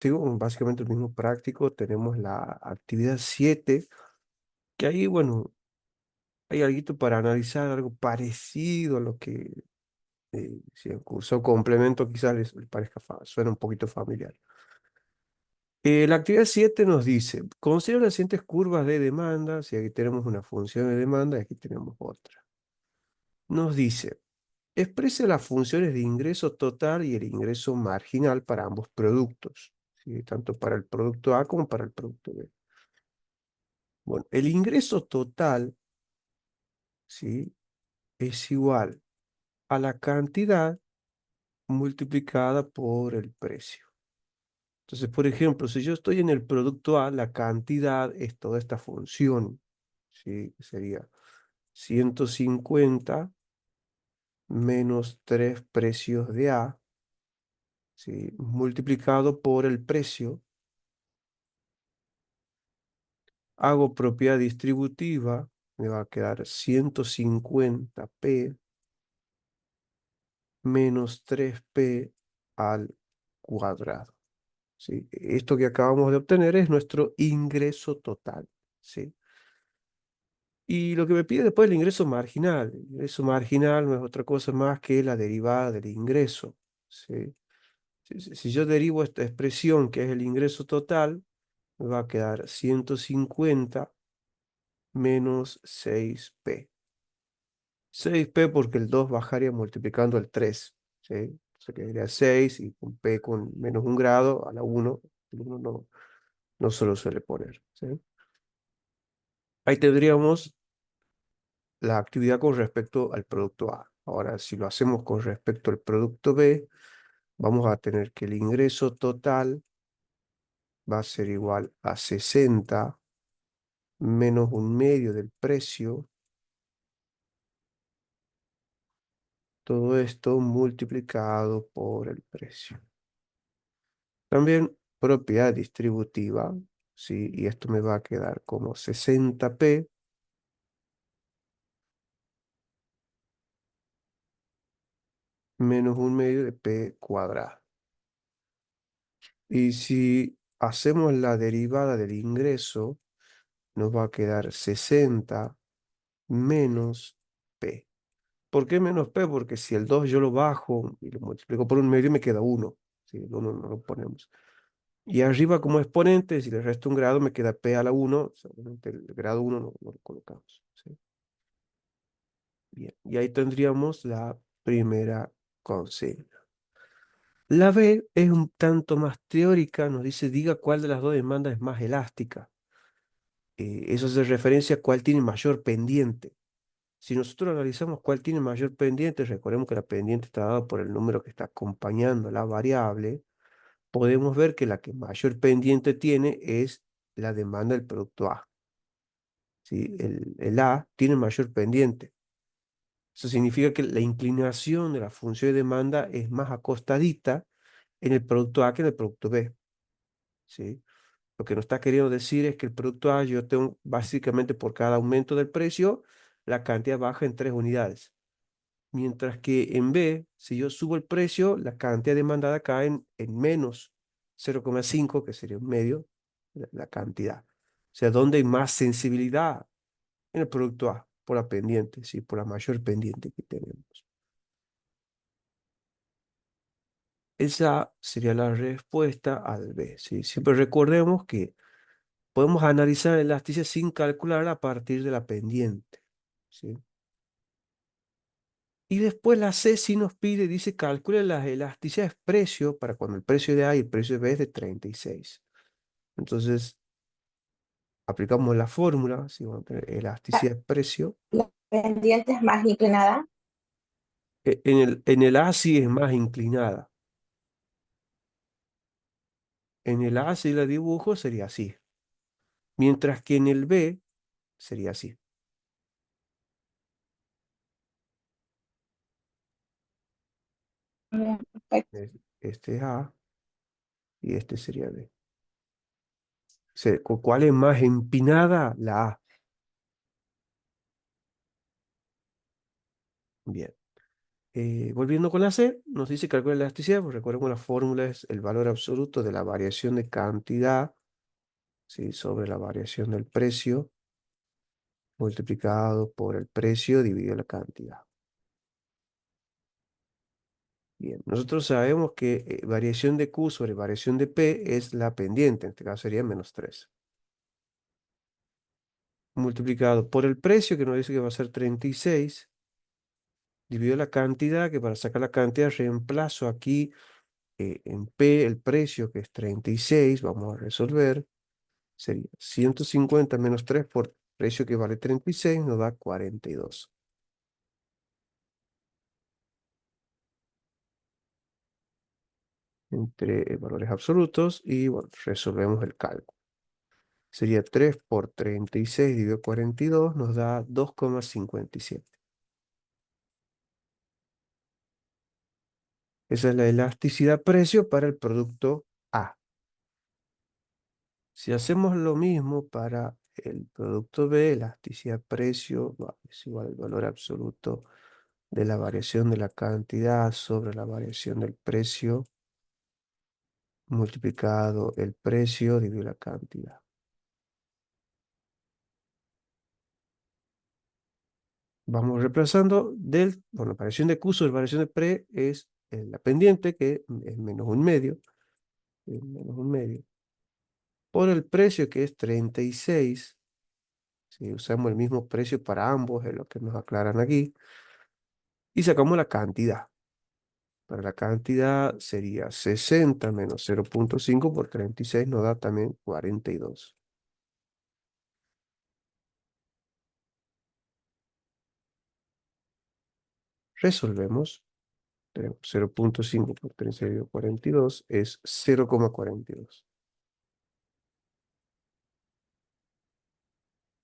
tengo básicamente el mismo práctico. Tenemos la actividad 7 que ahí, bueno, hay algo para analizar, algo parecido a lo que si el curso complemento quizás les parezca, suena un poquito familiar. La actividad 7 nos dice, considera las siguientes curvas de demanda, si aquí tenemos una función de demanda y aquí tenemos otra. Nos dice, exprese las funciones de ingreso total y el ingreso marginal para ambos productos, ¿sí? Tanto para el producto A como para el producto B. Bueno, el ingreso total, ¿sí? Es igual a la cantidad multiplicada por el precio. Entonces, por ejemplo, si yo estoy en el producto A, la cantidad es toda esta función, ¿sí? Sería 150 menos 3 precios de A, ¿sí? Multiplicado por el precio. Hago propiedad distributiva, me va a quedar 150p menos 3p al cuadrado, ¿sí? Esto que acabamos de obtener es nuestro ingreso total, ¿sí? Y lo que me pide después es el ingreso marginal. El ingreso marginal no es otra cosa más que la derivada del ingreso, ¿sí? Si yo derivo esta expresión que es el ingreso total, me va a quedar 150 menos 6p. 6p porque el 2 bajaría multiplicando el 3, ¿sí? Se quedaría 6 y con p con menos un grado a la 1, el 1 no se lo suele poner, ¿sí? Ahí tendríamos la actividad con respecto al producto A. Ahora, si lo hacemos con respecto al producto B, vamos a tener que el ingreso total va a ser igual a 60 menos un medio del precio, todo esto multiplicado por el precio. También propiedad distributiva, ¿sí? Y esto me va a quedar como 60p menos un medio de p cuadrado. Y si hacemos la derivada del ingreso, nos va a quedar 60 menos p. ¿Por qué menos p? Porque si el 2 yo lo bajo y lo multiplico por un medio, me queda 1. ¿Sí? El 1 no lo ponemos. Y arriba como exponente, si le resto un grado, me queda p a la 1. Seguramente el grado 1 no lo colocamos, ¿sí? Bien, y ahí tendríamos la primera consigna. La B es un tanto más teórica, nos dice, diga cuál de las dos demandas es más elástica. Eso hace referencia a cuál tiene mayor pendiente. Si nosotros analizamos cuál tiene mayor pendiente, recordemos que la pendiente está dada por el número que está acompañando la variable, podemos ver que la que mayor pendiente tiene es la demanda del producto A. ¿Sí? El A tiene mayor pendiente. Eso significa que la inclinación de la función de demanda es más acostadita en el producto A que en el producto B, ¿sí? Lo que nos está queriendo decir es que el producto A yo tengo básicamente por cada aumento del precio, la cantidad baja en 3 unidades. Mientras que en B, si yo subo el precio, la cantidad demandada cae en menos 0,5, que sería un medio, la cantidad. O sea, ¿dónde hay más sensibilidad? En el producto A, por la pendiente, sí, por la mayor pendiente que tenemos. Esa sería la respuesta al B, ¿sí? Siempre recordemos que podemos analizar el elasticidad sin calcular a partir de la pendiente, ¿sí? Y después la C sí nos pide, dice, calcule las elasticidades precio para cuando el precio de A y el precio de B es de 36. Entonces, aplicamos la fórmula, si vamos a tener elasticidad de precio. La pendiente es más inclinada. En el A sí es más inclinada. En el A si la dibujo sería así. Mientras que en el B sería así. Bien, perfecto. Este es A y este sería B. ¿Cuál es más empinada? La A. Bien. Volviendo con la C, nos dice calcular la elasticidad, pues recuerden que la fórmula es el valor absoluto de la variación de cantidad, ¿sí? Sobre la variación del precio multiplicado por el precio dividido la cantidad. Bien, nosotros sabemos que variación de Q sobre variación de P es la pendiente, en este caso sería -3. Multiplicado por el precio, que nos dice que va a ser 36, dividido la cantidad, que para sacar la cantidad reemplazo aquí en P el precio, que es 36, vamos a resolver, sería 150 menos 3 por precio que vale 36, nos da 42. Entre valores absolutos y bueno, resolvemos el cálculo. Sería 3 por 36 dividido 42 nos da 2,57. Esa es la elasticidad precio para el producto A. Si hacemos lo mismo para el producto B, elasticidad precio es igual al valor absoluto de la variación de la cantidad sobre la variación del precio multiplicado el precio dividido la cantidad. Vamos reemplazando bueno, variación de Q sobre variación de pre es la pendiente, que es menos un medio, por el precio que es 36. Si usamos el mismo precio para ambos, es lo que nos aclaran aquí, y sacamos la cantidad. Para la cantidad sería 60 menos 0,5 por 36 nos da también 42. Resolvemos. Tenemos 0,5 por 36 dividido 42 es 0,42.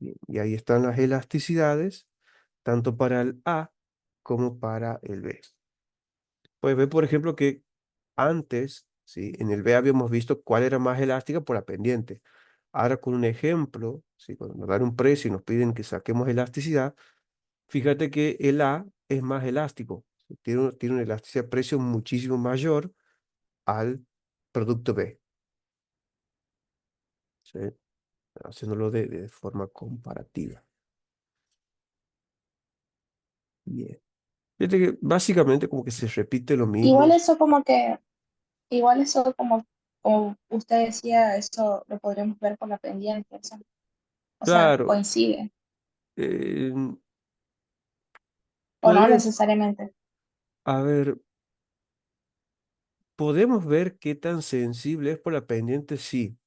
Bien, y ahí están las elasticidades, tanto para el A como para el B. Pues ve, por ejemplo, que antes, ¿sí? En el B habíamos visto cuál era más elástica por la pendiente. Ahora con un ejemplo, ¿sí? Cuando nos dan un precio y nos piden que saquemos elasticidad, fíjate que el A es más elástico. ¿Sí? Tiene una elasticidad de precio muchísimo mayor al producto B. ¿Sí? Haciéndolo de forma comparativa. Bien. Fíjate que básicamente como que se repite lo mismo. Igual eso como que, igual eso como usted decía, eso lo podremos ver con la pendiente, o sea, Claro, coincide, eh, o no puedes, necesariamente. a ver, podemos ver qué tan sensible es por la pendiente, sí,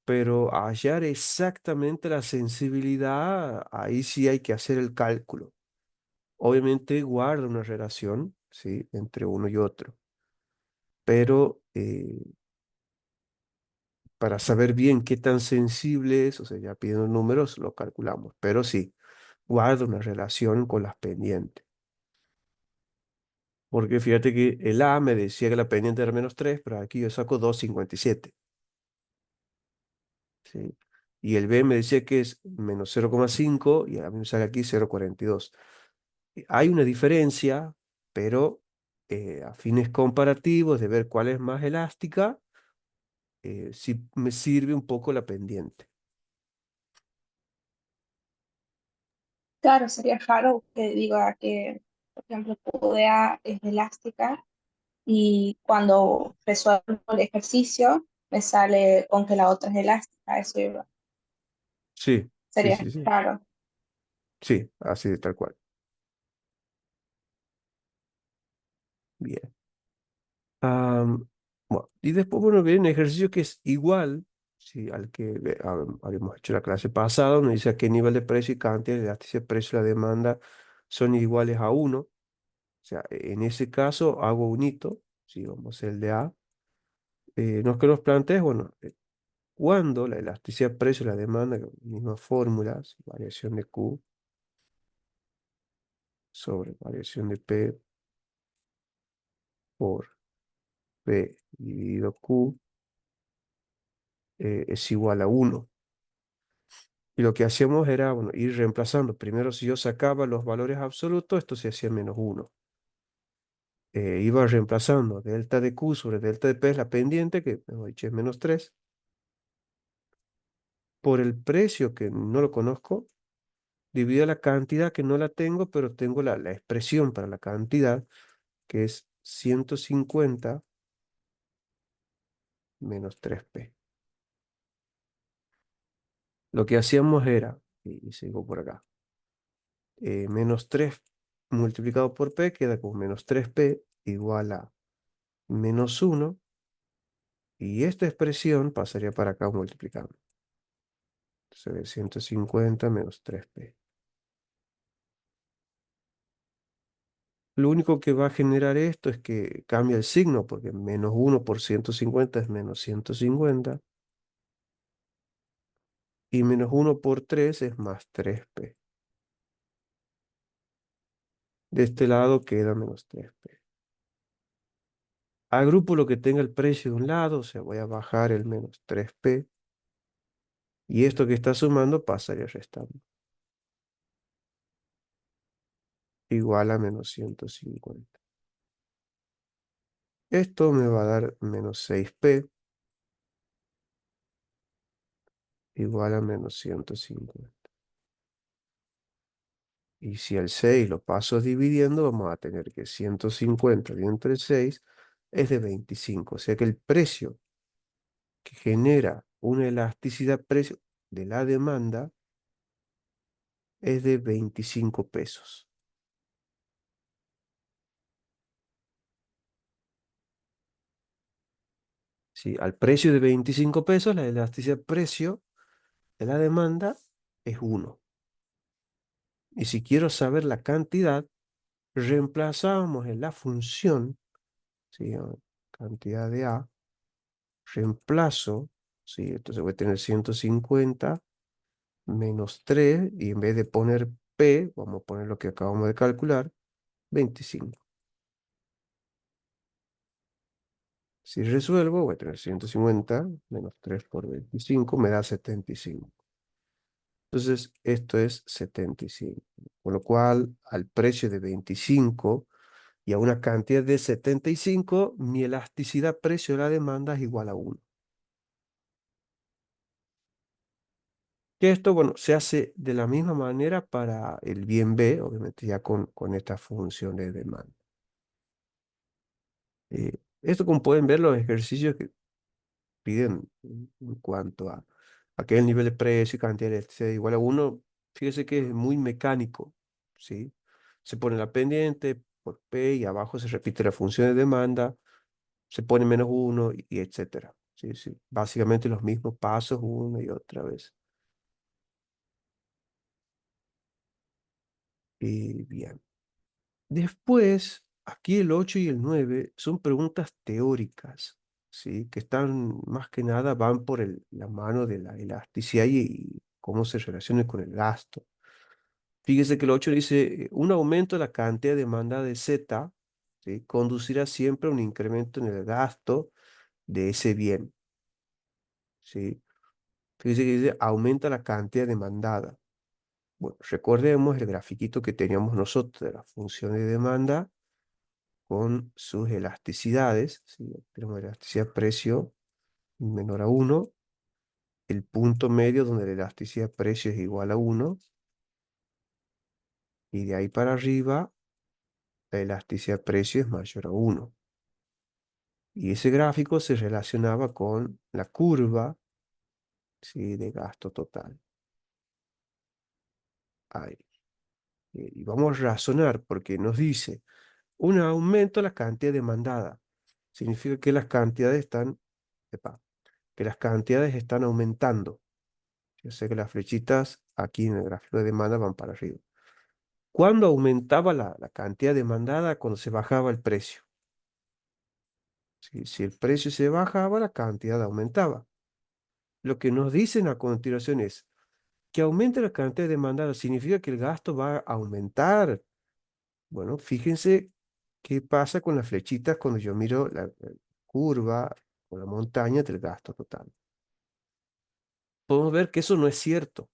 pero hallar exactamente la sensibilidad, ahí sí hay que hacer el cálculo. Obviamente guarda una relación, sí, entre uno y otro, pero para saber bien qué tan sensible es, o sea, ya pidiendo números, lo calculamos, pero sí, guarda una relación con las pendientes. Porque fíjate que el A me decía que la pendiente era -3, pero aquí yo saco 2,57. ¿Sí? Y el B me decía que es -0,5 y a mí me sale aquí 0,42. Hay una diferencia, pero a fines comparativos de ver cuál es más elástica, sí me sirve un poco la pendiente. Claro, sería raro que diga que, por ejemplo, QDA es elástica y cuando resuelvo el ejercicio me sale con que la otra es elástica. Sí, sí, Sería sí, sí. raro. Sí, así de tal cual. Bien. Am, bueno, y después, bueno, viene un ejercicio que es igual, sí, al que habíamos hecho la clase pasada, donde dice a qué nivel de precio y cantidad de elasticidad de precio y la demanda son iguales a uno. O sea, en ese caso hago un hito, sí, vamos a hacer el de A. Nos que nos plantea, bueno, cuando la elasticidad de precio y la demanda, mismas fórmulas, variación de Q sobre variación de P por P dividido Q es igual a uno. Y lo que hacíamos era, bueno, ir reemplazando. Primero, si yo sacaba los valores absolutos, esto se hacía -1. iba reemplazando delta de Q sobre delta de P es la pendiente, que mejor dicho es menos 3 por el precio que no lo conozco, dividido la cantidad que no la tengo, pero tengo la expresión para la cantidad, que es 150 menos 3P. Lo que hacíamos era, y sigo por acá, menos 3 multiplicado por P queda con menos 3P igual a menos 1, y esta expresión pasaría para acá multiplicando. Entonces, 150 menos 3P. Lo único que va a generar esto es que cambia el signo, porque menos 1 por 150 es menos 150, y menos 1 por 3 es más 3P. De este lado queda menos 3P. Agrupo lo que tenga el precio de un lado, o sea, voy a bajar el menos 3P, y esto que está sumando pasaría restando, igual a menos 150. Esto me va a dar menos 6P, igual a menos 150. Y si el 6 lo paso dividiendo, vamos a tener que 150 entre 6 es de 25. O sea que el precio que genera una elasticidad precio de la demanda es de 25 pesos. Sí, al precio de 25 pesos, la elasticidad precio de la demanda es 1. Y si quiero saber la cantidad, reemplazamos en la función, ¿sí? Cantidad de A, reemplazo, ¿sí? Entonces voy a tener 150 menos 3 y en vez de poner P, vamos a poner lo que acabamos de calcular, 25. Si resuelvo, voy a tener 150 menos 3 por 25, me da 75. Entonces, esto es 75. Con lo cual, al precio de 25 y a una cantidad de 75, mi elasticidad precio de la demanda es igual a 1. Que esto, bueno, se hace de la misma manera para el bien B, obviamente ya con esta función de demanda. Esto, como pueden ver, los ejercicios que piden en cuanto a qué es el nivel de precio y cantidad de sea igual a 1, fíjese que es muy mecánico, ¿sí? Se pone la pendiente por P y abajo se repite la función de demanda, se pone menos 1 y etcétera. Sí, sí. Básicamente los mismos pasos una y otra vez. Y bien. Después, aquí el 8 y el 9 son preguntas teóricas, ¿sí? Que están más que nada, van por la mano de la elasticidad y cómo se relaciona con el gasto. Fíjese que el 8 dice, un aumento de la cantidad de demanda de Z, ¿sí? Conducirá siempre a un incremento en el gasto de ese bien, ¿sí? Fíjese que dice, aumenta la cantidad demandada. Bueno, recordemos el grafiquito que teníamos nosotros de la función de demanda con sus elasticidades, ¿sí? Tenemos elasticidad precio menor a 1, el punto medio donde la elasticidad precio es igual a 1, y de ahí para arriba la elasticidad precio es mayor a 1. Y ese gráfico se relacionaba con la curva, ¿sí? De gasto total. Ahí. Y vamos a razonar porque nos dice un aumento de la cantidad demandada. Significa que las cantidades están, epa, que las cantidades están aumentando. Yo sé que las flechitas aquí en el gráfico de demanda van para arriba. ¿Cuándo aumentaba la cantidad demandada? Cuando se bajaba el precio. Si el precio se bajaba, la cantidad aumentaba. Lo que nos dicen a continuación es que aumente la cantidad demandada significa que el gasto va a aumentar. Bueno, fíjense qué pasa con las flechitas cuando yo miro la curva o la montaña del gasto total. Podemos ver que eso no es cierto.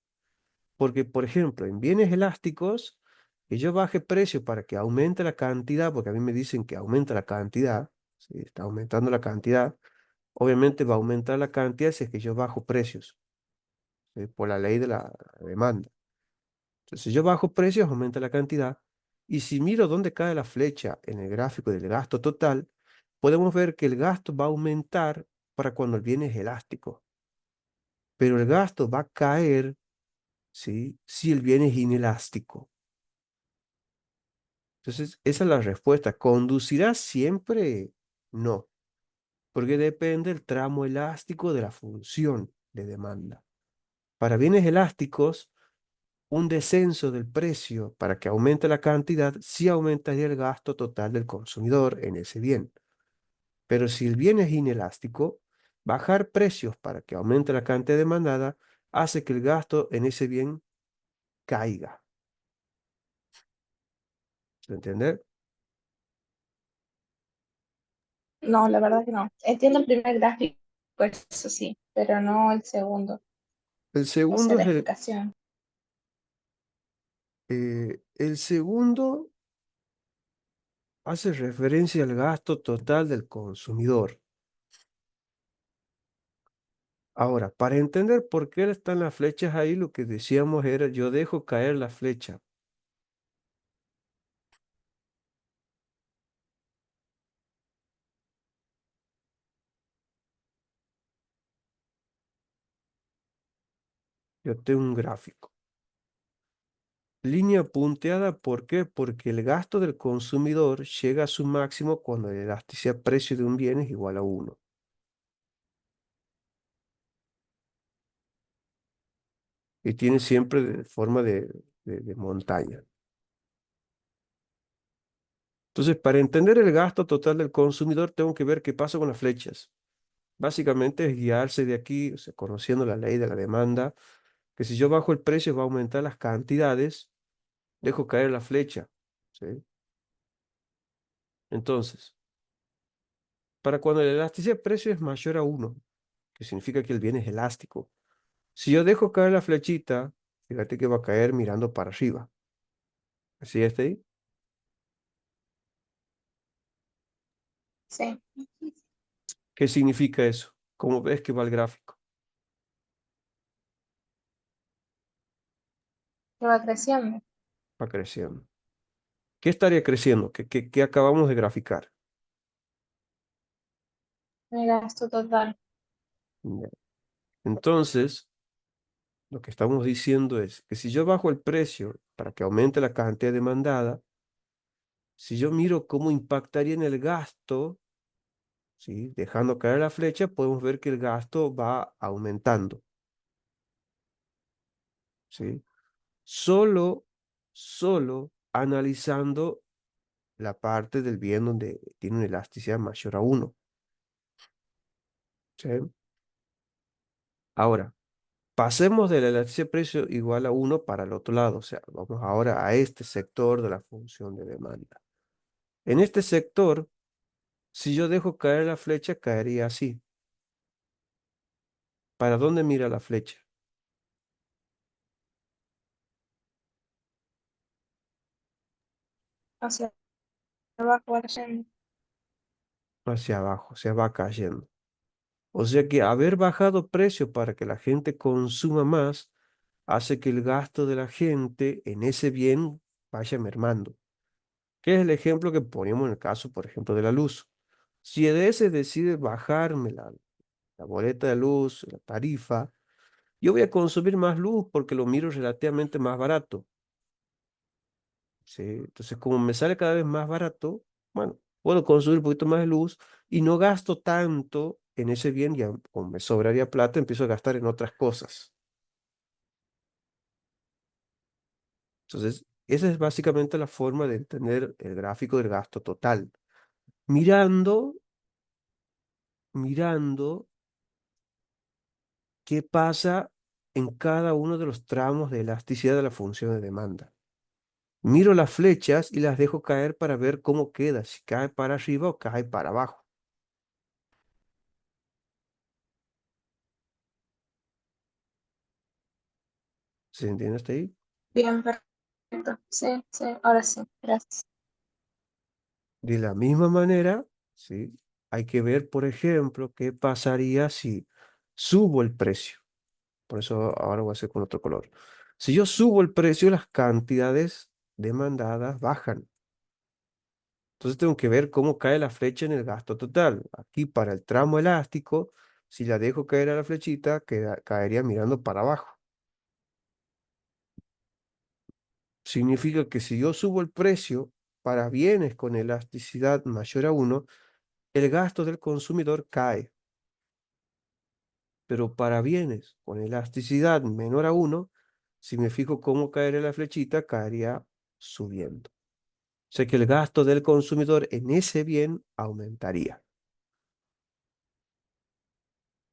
Porque, por ejemplo, en bienes elásticos, que yo baje precio para que aumente la cantidad, porque a mí me dicen que aumenta la cantidad, ¿sí? Está aumentando la cantidad, obviamente va a aumentar la cantidad si es que yo bajo precios, ¿sí? Por la ley de la demanda. Entonces, si yo bajo precios, aumenta la cantidad. Y si miro dónde cae la flecha en el gráfico del gasto total, podemos ver que el gasto va a aumentar para cuando el bien es elástico, pero el gasto va a caer, ¿sí? Si el bien es inelástico. Entonces, esa es la respuesta. ¿Conducirá siempre? No, porque depende del tramo elástico de la función de demanda. Para bienes elásticos, un descenso del precio para que aumente la cantidad sí aumentaría el gasto total del consumidor en ese bien. Pero si el bien es inelástico, bajar precios para que aumente la cantidad demandada hace que el gasto en ese bien caiga. ¿Se entiende? No, la verdad que no. Entiendo el primer gráfico, pues eso sí, pero no el segundo. El O sea, segundo la es explicación. el segundo hace referencia al gasto total del consumidor. Ahora, para entender por qué están las flechas ahí, lo que decíamos era, yo dejo caer la flecha. Yo tengo un gráfico. Línea punteada, ¿por qué? Porque el gasto del consumidor llega a su máximo cuando la elasticidad precio de un bien es igual a uno. Y tiene siempre forma de montaña. Entonces, para entender el gasto total del consumidor, tengo que ver qué pasa con las flechas. Básicamente es guiarse de aquí, o sea, conociendo la ley de la demanda, que si yo bajo el precio va a aumentar las cantidades, dejo caer la flecha, ¿sí? Entonces, para cuando la elasticidad de precio es mayor a uno, que significa que el bien es elástico, si yo dejo caer la flechita, fíjate que va a caer mirando para arriba. ¿Así está ahí? Sí, ¿Qué significa eso? ¿Cómo ves que va el gráfico? que va creciendo. Va creciendo. ¿Qué estaría creciendo? ¿Qué acabamos de graficar? El gasto total. Ya. Entonces, lo que estamos diciendo es que si yo bajo el precio para que aumente la cantidad demandada, si yo miro cómo impactaría en el gasto, ¿sí? Dejando caer la flecha, podemos ver que el gasto va aumentando, ¿sí? Solo, solo analizando la parte del bien donde tiene una elasticidad mayor a uno, ¿sí? Ahora, pasemos de la elasticidad de precio igual a uno para el otro lado, o sea, vamos ahora a este sector de la función de demanda. En este sector, si yo dejo caer la flecha, caería así. ¿Para dónde mira la flecha? Hacia abajo va creciendo. Hacia abajo, se va cayendo. O sea que haber bajado precio para que la gente consuma más hace que el gasto de la gente en ese bien vaya mermando. ¿Qué es el ejemplo que ponemos en el caso, por ejemplo, de la luz? Si EDS decide bajarme la boleta de luz, la tarifa, yo voy a consumir más luz porque lo miro relativamente más barato. ¿Sí? Entonces, como me sale cada vez más barato, bueno, puedo consumir un poquito más de luz y no gasto tanto en ese bien, ya como me sobraría plata, empiezo a gastar en otras cosas. Entonces, esa es básicamente la forma de entender el gráfico del gasto total. Mirando, mirando qué pasa en cada uno de los tramos de elasticidad de la función de demanda. Miro las flechas y las dejo caer para ver cómo queda, si cae para arriba o cae para abajo. ¿Se entiende hasta ahí? Bien, Sí, sí, ahora sí, gracias. De la misma manera, ¿sí? Hay que ver, por ejemplo, qué pasaría si subo el precio. Por eso ahora voy a hacer con otro color. Si yo subo el precio, las cantidades demandadas bajan. Entonces tengo que ver cómo cae la flecha en el gasto total. Aquí para el tramo elástico, si la dejo caer a la flechita, caería mirando para abajo. Significa que si yo subo el precio para bienes con elasticidad mayor a uno, el gasto del consumidor cae. Pero para bienes con elasticidad menor a uno, si me fijo cómo caería la flechita, caería subiendo. O sea que el gasto del consumidor en ese bien aumentaría.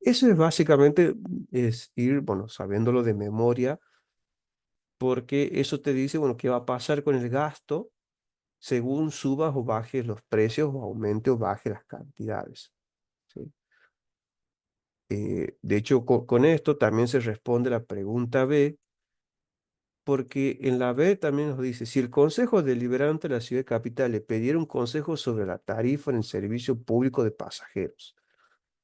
Eso es básicamente es ir, bueno, sabiéndolo de memoria, porque eso te dice, bueno, qué va a pasar con el gasto según subas o bajes los precios o aumente o baje las cantidades. ¿Sí? De hecho, con esto también se responde la pregunta B, porque en la B también nos dice, si el Consejo Deliberante de la Ciudad Capital le pidiera un consejo sobre la tarifa en el servicio público de pasajeros,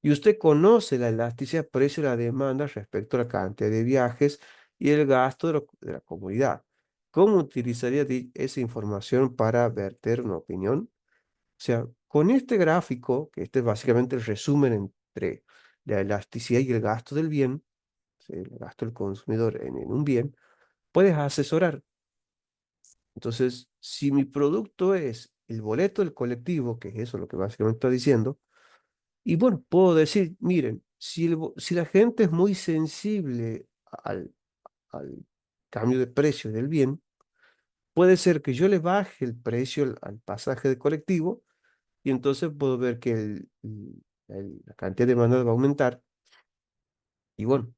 y usted conoce la elasticidad precio de la demanda respecto a la cantidad de viajes y el gasto de la comunidad, ¿cómo utilizaría esa información para verter una opinión? O sea, con este gráfico, que este es básicamente el resumen entre la elasticidad y el gasto del bien, ¿sí? El gasto del consumidor en un bien, puedes asesorar. Entonces, si mi producto es el boleto del colectivo, que es eso lo que básicamente está diciendo, y bueno, puedo decir, miren, si la gente es muy sensible al cambio de precio del bien, puede ser que yo le baje el precio al pasaje de colectivo y entonces puedo ver que la cantidad de demanda va a aumentar. Y bueno,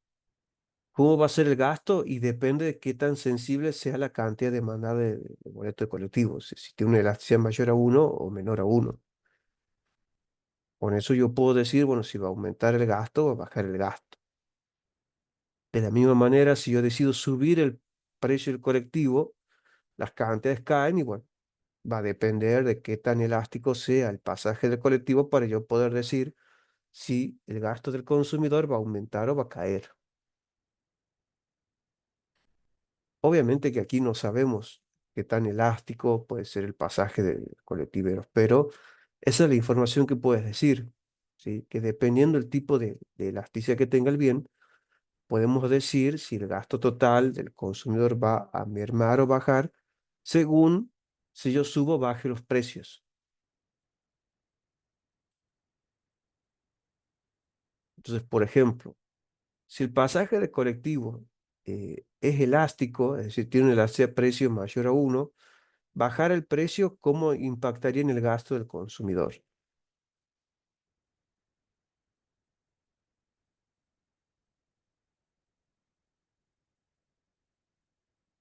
¿cómo va a ser el gasto? Y depende de qué tan sensible sea la cantidad de demanda de boleto de colectivo. Si tiene una elasticidad mayor a uno o menor a uno. Con eso yo puedo decir, bueno, si va a aumentar el gasto o bajar el gasto. De la misma manera, si yo decido subir el precio del colectivo, las cantidades caen y bueno, va a depender de qué tan elástico sea el pasaje del colectivo para yo poder decir si el gasto del consumidor va a aumentar o va a caer. Obviamente que aquí no sabemos qué tan elástico puede ser el pasaje de colectiveros, pero esa es la información que puedes decir, ¿sí? Que dependiendo del tipo de elasticidad que tenga el bien, podemos decir si el gasto total del consumidor va a mermar o bajar según si yo subo o baje los precios. Entonces, por ejemplo, si el pasaje de colectivo es elástico, es decir, tiene una elasticidad de precio mayor a uno, bajar el precio, ¿cómo impactaría en el gasto del consumidor?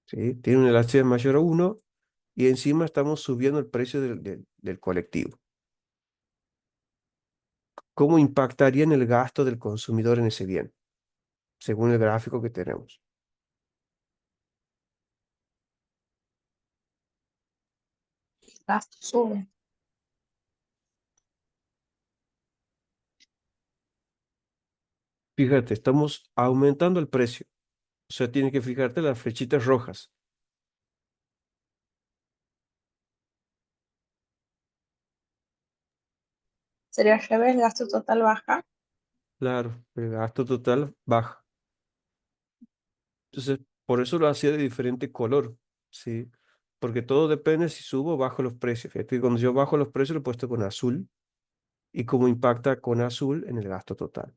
¿Sí? Tiene una elasticidad mayor a uno y encima estamos subiendo el precio del colectivo. ¿Cómo impactaría en el gasto del consumidor en ese bien? Según el gráfico que tenemos. Gasto sube. Fíjate, estamos aumentando el precio. O sea, tienes que fijarte las flechitas rojas. Sería al revés, el gasto total baja. Claro, el gasto total baja. Entonces, por eso lo hacía de diferente color, ¿sí? Porque todo depende si subo o bajo los precios. Fíjate que cuando yo bajo los precios lo he puesto con azul y cómo impacta con azul en el gasto total.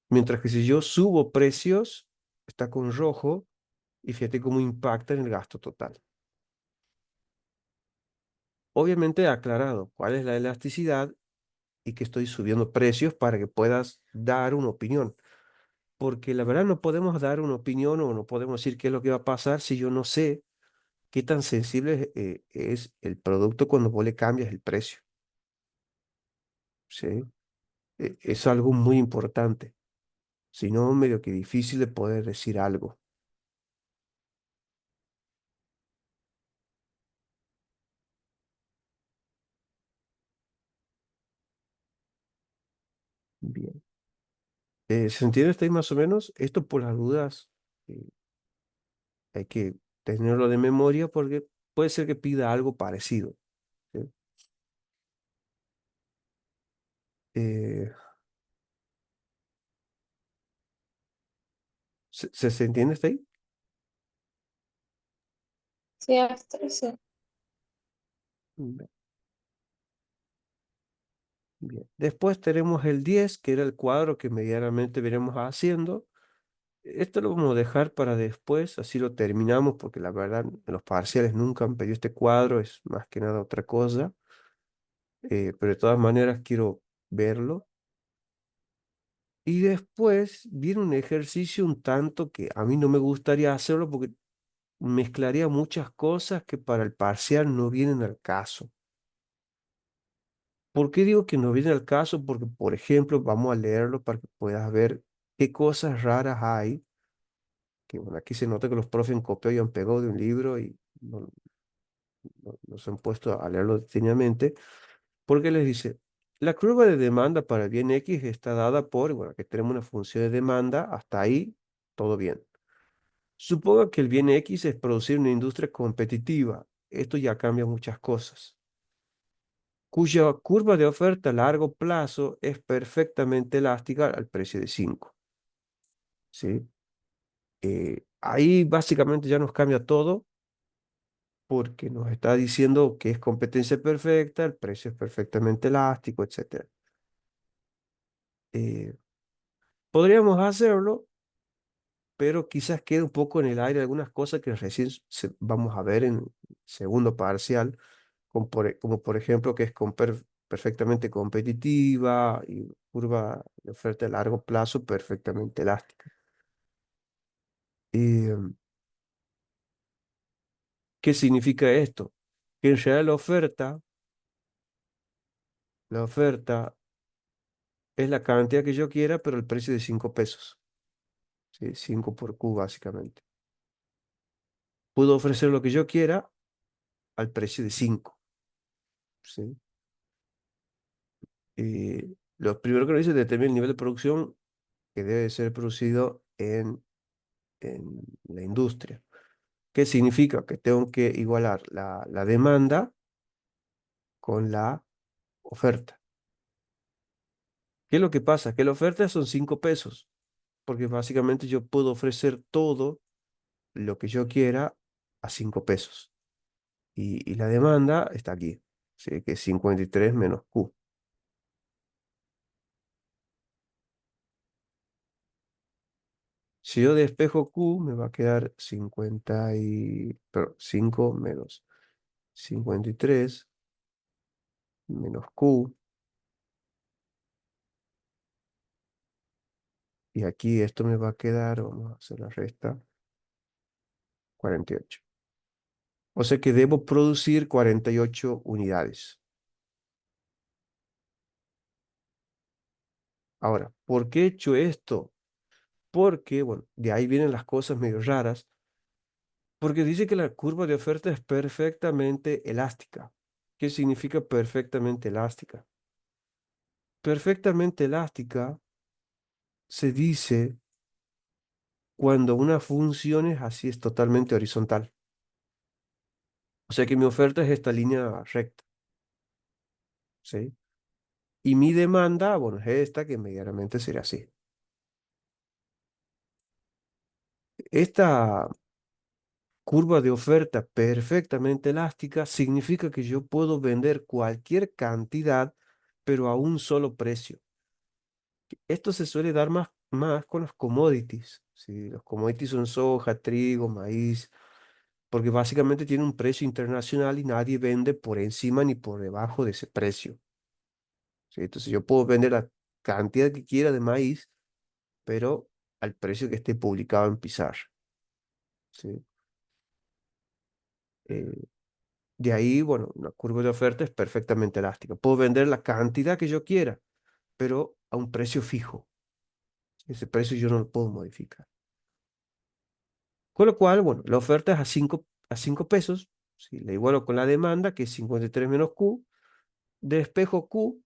Mientras que si yo subo precios, está con rojo y fíjate cómo impacta en el gasto total. Obviamente he aclarado cuál es la elasticidad y que estoy subiendo precios para que puedas dar una opinión. Porque la verdad no podemos dar una opinión o no podemos decir qué es lo que va a pasar si yo no sé qué tan sensible es el producto cuando vos le cambias el precio. ¿Sí? Es algo muy importante. Si no, medio que difícil de poder decir algo. ¿Se entiende hasta ahí más o menos? Esto por las dudas eh, hay que tenerlo de memoria porque puede ser que pida algo parecido. ¿Sí? Eh, ¿se entiende hasta ahí? Sí, hasta sí. Bien, bien. Después tenemos el 10 que era el cuadro que medianamente veremos haciendo. Esto lo vamos a dejar para después, así lo terminamos, porque la verdad en los parciales nunca han pedido este cuadro, es más que nada otra cosa, pero de todas maneras quiero verlo. Y después viene un ejercicio un tanto que a mí no me gustaría hacerlo porque mezclaría muchas cosas que para el parcial no vienen al caso. ¿Por qué digo que no viene al caso? Porque, por ejemplo, vamos a leerlo para que puedas ver qué cosas raras hay, que bueno, aquí se nota que los profes han copiado y han pegado de un libro y no se han puesto a leerlo detenidamente, porque les dice, la curva de demanda para el bien X está dada por, bueno, que tenemos una función de demanda, hasta ahí todo bien. Suponga que el bien X es producir una industria competitiva. Esto ya cambia muchas cosas. Cuya curva de oferta a largo plazo es perfectamente elástica al precio de 5. ¿Sí? Ahí básicamente ya nos cambia todo porque nos está diciendo que es competencia perfecta, el precio es perfectamente elástico, etcétera. Eh, Podríamos hacerlo, pero quizás quede un poco en el aire algunas cosas que recién vamos a ver en segundo parcial, como por ejemplo que es perfectamente competitiva y curva de oferta a largo plazo perfectamente elástica. Y, ¿qué significa esto? Que en realidad la oferta es la cantidad que yo quiera, pero el precio de 5 pesos. ¿Sí? 5 por Q básicamente. Puedo ofrecer lo que yo quiera al precio de 5. ¿Sí? Lo primero que nos dice es determinar el nivel de producción que debe ser producido en la industria. ¿Qué significa? Que tengo que igualar la demanda con la oferta. ¿Qué es lo que pasa? Que la oferta son 5 pesos, porque básicamente yo puedo ofrecer todo lo que yo quiera a 5 pesos. Y la demanda está aquí, ¿sí? Que es 53 menos Q. Si yo despejo Q, me va a quedar 5 menos 53 menos Q. Y aquí esto me va a quedar, vamos a hacer la resta, 48. O sea que debo producir 48 unidades. Ahora, ¿por qué he hecho esto? Porque, bueno, de ahí vienen las cosas medio raras, porque dice que la curva de oferta es perfectamente elástica. ¿Qué significa perfectamente elástica? Perfectamente elástica se dice cuando una función es así, es totalmente horizontal. O sea que mi oferta es esta línea recta, ¿sí? Y mi demanda, bueno, es esta que medianamente sería así. Esta curva de oferta perfectamente elástica significa que yo puedo vender cualquier cantidad, pero a un solo precio. Esto se suele dar más con los commodities. ¿Sí? Los commodities son soja, trigo, maíz, porque básicamente tiene un precio internacional y nadie vende por encima ni por debajo de ese precio. ¿Sí? Entonces yo puedo vender la cantidad que quiera de maíz, pero al precio que esté publicado en Pizarra. ¿Sí? Eh, de ahí, bueno, una curva de oferta es perfectamente elástica. Puedo vender la cantidad que yo quiera, pero a un precio fijo. Ese precio yo no lo puedo modificar. Con lo cual, bueno, la oferta es a cinco pesos. Si la igualo con la demanda, que es 53 menos Q, despejo Q,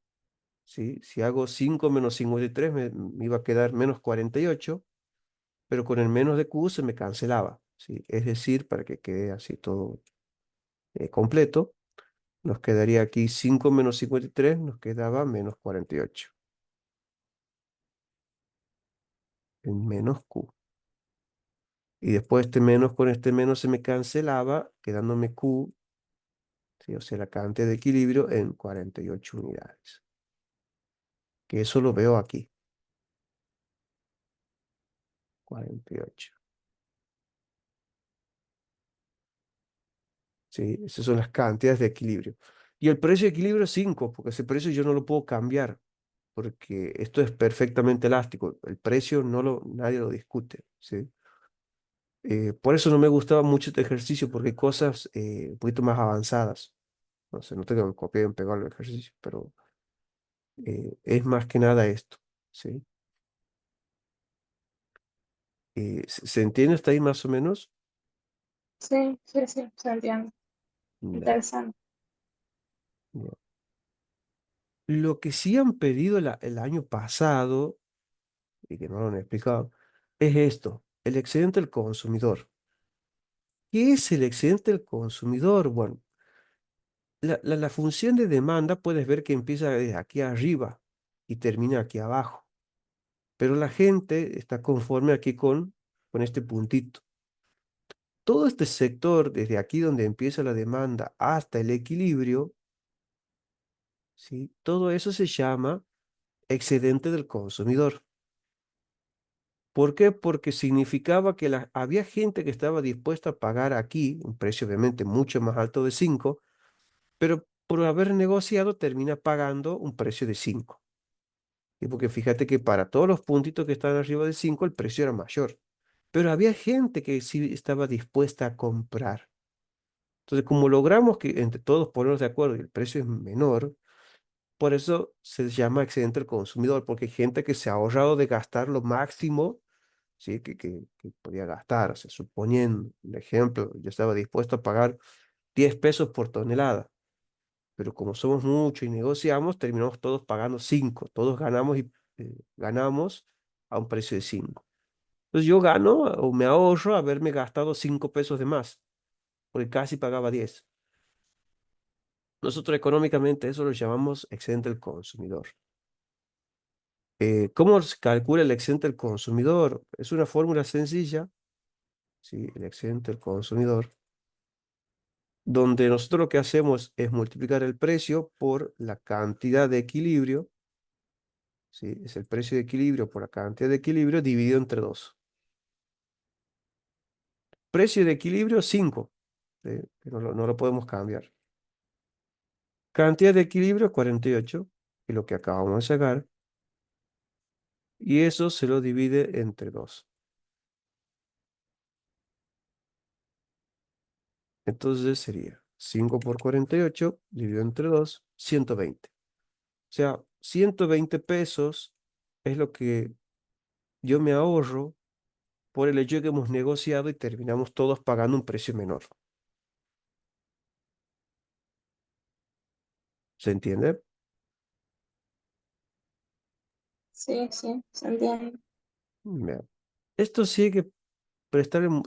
¿sí? Si hago 5 menos 53 me iba a quedar menos 48, pero con el menos de Q se me cancelaba, ¿sí? Es decir, para que quede así todo completo, nos quedaría aquí 5 menos 53, nos quedaba menos 48, en menos Q. Y después este menos con este menos se me cancelaba, quedándome Q, ¿sí? O sea, la cantidad de equilibrio en 48 unidades. Que eso lo veo aquí, 48. ¿Sí? Esas son las cantidades de equilibrio. Y el precio de equilibrio es 5, porque ese precio yo no lo puedo cambiar, porque esto es perfectamente elástico. El precio nadie lo discute, ¿sí? Por eso no me gustaba mucho este ejercicio, porque hay cosas un poquito más avanzadas. No sé, no tengo que copiar y pegar el ejercicio, pero es más que nada esto, ¿sí? ¿Se entiende hasta ahí más o menos? Sí, sí, sí, se entiende. Ya, Interesante. ya. Lo que sí han pedido el año pasado, y que no lo han explicado, es esto, el excedente del consumidor. ¿Qué es el excedente del consumidor? Bueno, la función de demanda puedes ver que empieza desde aquí arriba y termina aquí abajo, pero la gente está conforme aquí con este puntito. Todo este sector, desde aquí donde empieza la demanda hasta el equilibrio, ¿sí? Todo eso se llama excedente del consumidor. ¿Por qué? Porque significaba que había gente que estaba dispuesta a pagar aquí un precio obviamente mucho más alto de 5, pero por haber negociado termina pagando un precio de 5. Y porque fíjate que para todos los puntitos que estaban arriba de 5 el precio era mayor. Pero había gente que sí estaba dispuesta a comprar. Entonces, como logramos que entre todos ponernos de acuerdo y el precio es menor, por eso se llama excedente del consumidor, porque hay gente que se ha ahorrado de gastar lo máximo, ¿sí? Que podía gastar. O sea, suponiendo un ejemplo, yo estaba dispuesto a pagar 10 pesos por tonelada, pero como somos muchos y negociamos, terminamos todos pagando 5. Todos ganamos y ganamos a un precio de 5. Entonces yo gano o me ahorro haberme gastado 5 pesos de más, porque casi pagaba 10. Nosotros económicamente eso lo llamamos excedente del consumidor. ¿Cómo se calcula el excedente del consumidor? Es una fórmula sencilla, ¿sí? El excedente del consumidor, donde nosotros lo que hacemos es multiplicar el precio por la cantidad de equilibrio, ¿sí? Es el precio de equilibrio por la cantidad de equilibrio dividido entre 2. Precio de equilibrio 5, ¿sí? Que no lo podemos cambiar. Cantidad de equilibrio 48, que es lo que acabamos de sacar, y eso se lo divide entre 2. Entonces sería 5 por 48 dividido entre 2, 120. O sea, 120 pesos es lo que yo me ahorro por el hecho de que hemos negociado y terminamos todos pagando un precio menor. ¿Se entiende? Sí, sí, se entiende. Vea. Esto sí hay que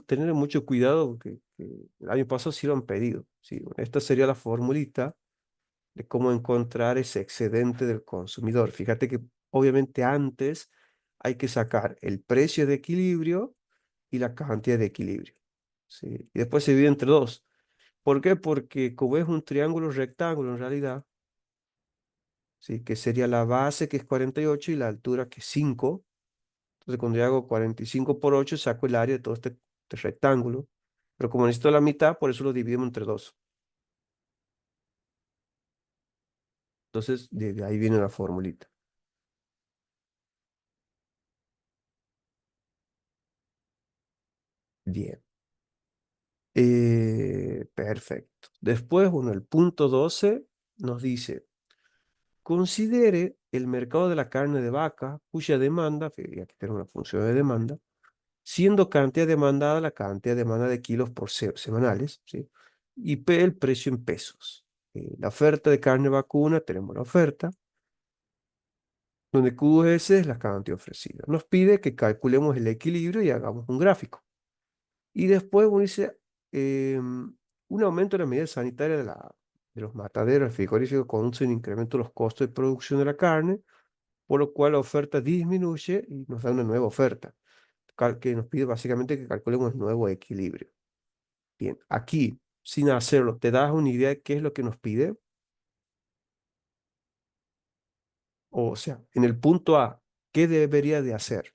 tener mucho cuidado porque el año pasado sí lo han pedido. Sí, bueno, esta sería la formulita de cómo encontrar ese excedente del consumidor. Fíjate que obviamente antes hay que sacar el precio de equilibrio y la cantidad de equilibrio. ¿Sí? Y después se divide entre 2. ¿Por qué? Porque como es un triángulo rectángulo en realidad, ¿sí? Que sería la base que es 48 y la altura que es 5. Entonces cuando yo hago 45 por 8 saco el área de todo este rectángulo. Pero como necesito la mitad, por eso lo dividimos entre 2. Entonces de ahí viene la formulita. Bien. Perfecto. Después, bueno, el punto 12 nos dice, considere el mercado de la carne de vaca cuya demanda, y aquí tenemos una función de demanda, siendo cantidad demandada la cantidad demanda de kilos por semanales, ¿sí? Y P el precio en pesos. La oferta de carne vacuna, tenemos la oferta, donde QS es la cantidad ofrecida. Nos pide que calculemos el equilibrio y hagamos un gráfico. Y después uno dice, un aumento de la medida sanitaria de los mataderos frigoríficos conduce a un incremento de los costos de producción de la carne, por lo cual la oferta disminuye y nos da una nueva oferta, que nos pide básicamente que calculemos el nuevo equilibrio. Bien, aquí, sin hacerlo, ¿te das una idea de qué es lo que nos pide? O sea, en el punto A, ¿qué debería de hacer?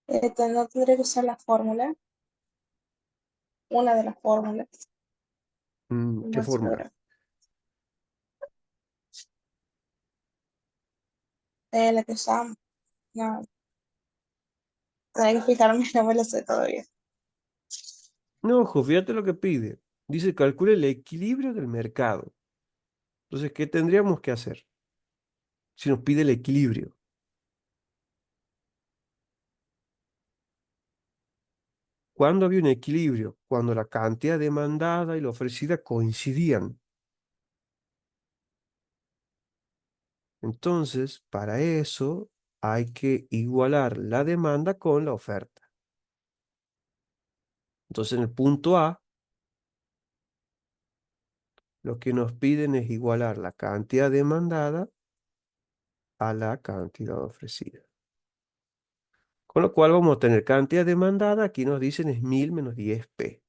No tendré que usar la fórmula, una de las fórmulas, no ¿Qué más fórmula? segura. La que usamos, no, hay que fijarme, no me lo sé todavía. No, ojo, fíjate lo que pide. Dice, calcule el equilibrio del mercado. Entonces, ¿qué tendríamos que hacer? Si nos pide el equilibrio. ¿Cuándo había un equilibrio? Cuando la cantidad demandada y la ofrecida coincidían. Entonces, para eso hay que igualar la demanda con la oferta. Entonces, en el punto A, lo que nos piden es igualar la cantidad demandada a la cantidad ofrecida. Con lo cual vamos a tener cantidad demandada, aquí nos dicen es 1000 menos 10P.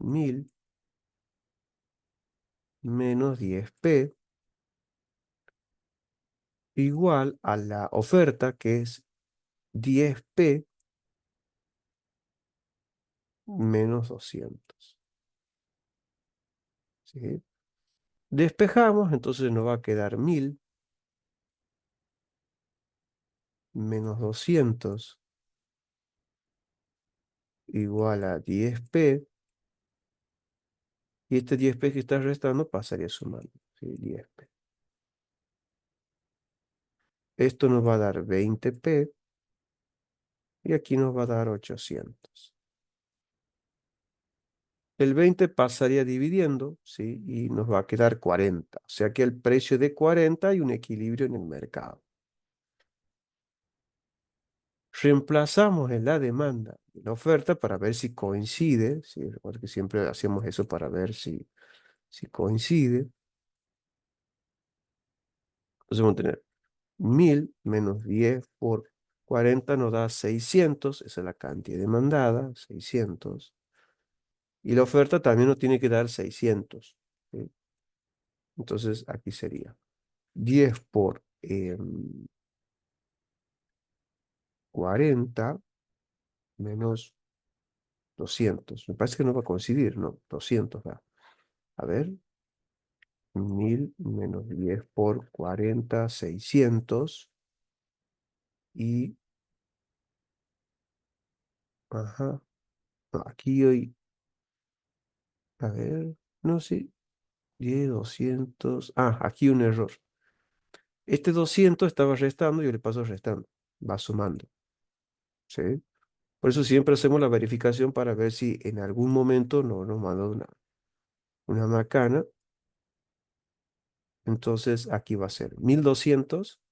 1000 menos 10P igual a la oferta, que es 10P menos 200. ¿Sí? Despejamos, entonces nos va a quedar 1000 menos 200 igual a 10P, y este 10P que está restando pasaría sumando. ¿Sí? 10P. Esto nos va a dar 20P y aquí nos va a dar 800. El 20 pasaría dividiendo, ¿sí? Y nos va a quedar 40. O sea que el precio de 40 hay un equilibrio en el mercado. Reemplazamos en la demanda y la oferta para ver si coincide, ¿sí? Porque siempre hacemos eso para ver si coincide. Entonces vamos a tener 1000 menos 10 por 40 nos da 600, esa es la cantidad demandada, 600. Y la oferta también nos tiene que dar 600. ¿Sí? Entonces aquí sería 10 por 40 menos 200. Me parece que no va a coincidir, ¿no? 200 da. A ver, 1000 menos 10 por 40, 600. Y, ajá, no, aquí hoy, a ver, no sé, 10, 200. Ah, aquí un error. Este 200 estaba restando y yo le paso restando. Va sumando, ¿sí? Por eso siempre hacemos la verificación para ver si en algún momento no nos mandó una macana. Entonces aquí va a ser 1200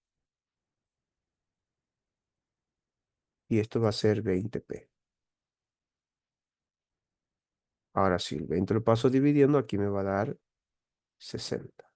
y esto va a ser 20P. Ahora sí, el 20 lo paso dividiendo, aquí me va a dar 60.